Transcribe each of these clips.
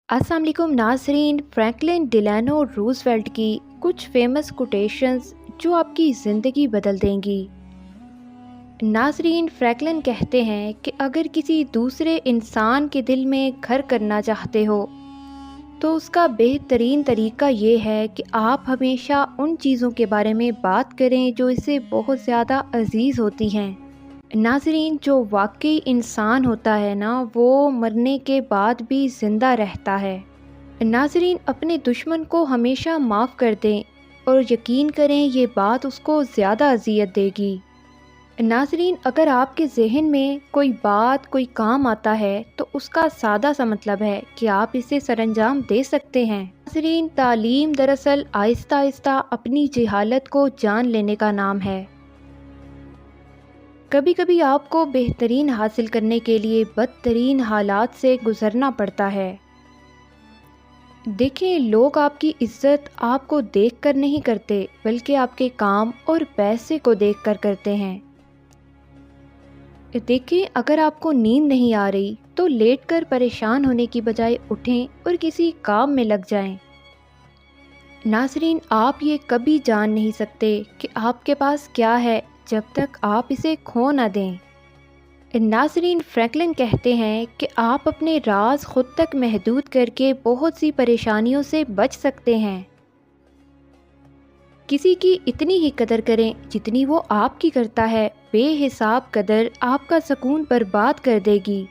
अस्सलाम वालेकुम नाज़रीन। फ्रैंकलिन डिलानो रूज़वेल्ट की कुछ फेमस कोटेशंस जो आपकी ज़िंदगी बदल देंगी। नाज़रीन, फ्रैंकलिन कहते हैं कि अगर किसी दूसरे इंसान के दिल में घर करना चाहते हो तो उसका बेहतरीन तरीका ये है कि आप हमेशा उन चीज़ों के बारे में बात करें जो इसे बहुत ज़्यादा अजीज़ होती हैं। नाज़रीन, जो वाकई इंसान होता है ना, वो मरने के बाद भी ज़िंदा रहता है। नाज़रीन, अपने दुश्मन को हमेशा माफ़ कर दें और यकीन करें ये बात उसको ज़्यादा अज़ियत देगी। नाज़रीन, अगर आपके ज़हन में कोई बात कोई काम आता है तो उसका सादा सा मतलब है कि आप इसे सरअंजाम दे सकते हैं। नाज़रीन, तालीम दरअसल आहिस्ता आहिस्ता अपनी जहालत को जान लेने का नाम है। कभी कभी आपको बेहतरीन हासिल करने के लिए बदतरीन हालात से गुज़रना पड़ता है। देखें, लोग आपकी इज्जत आपको देखकर नहीं करते बल्कि आपके काम और पैसे को देखकर करते हैं। देखें, अगर आपको नींद नहीं आ रही तो लेटकर परेशान होने की बजाय उठें और किसी काम में लग जाएं। नाज़रीन, आप ये कभी जान नहीं सकते कि आपके पास क्या है जब तक आप इसे खो ना दें। नाज़रीन, फ्रैंकलिन कहते हैं कि आप अपने राज खुद तक महदूद करके बहुत सी परेशानियों से बच सकते हैं। किसी की इतनी ही कदर करें जितनी वो आपकी करता है। बेहिसाब कदर आपका सुकून बर्बाद कर देगी।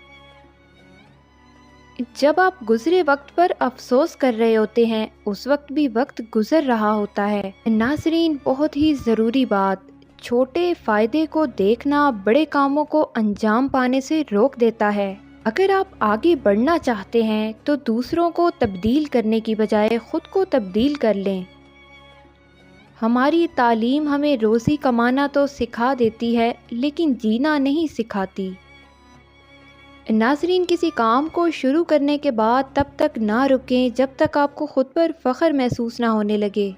जब आप गुजरे वक्त पर अफसोस कर रहे होते हैं, उस वक्त भी वक्त गुजर रहा होता है। नाज़रीन, बहुत ही ज़रूरी बात, छोटे फ़ायदे को देखना बड़े कामों को अंजाम पाने से रोक देता है। अगर आप आगे बढ़ना चाहते हैं तो दूसरों को तब्दील करने की बजाय खुद को तब्दील कर लें। हमारी तालीम हमें रोज़ी कमाना तो सिखा देती है लेकिन जीना नहीं सिखाती। नाज़रीन, किसी काम को शुरू करने के बाद तब तक ना रुकें जब तक आपको खुद पर फ़ख्र महसूस ना होने लगे।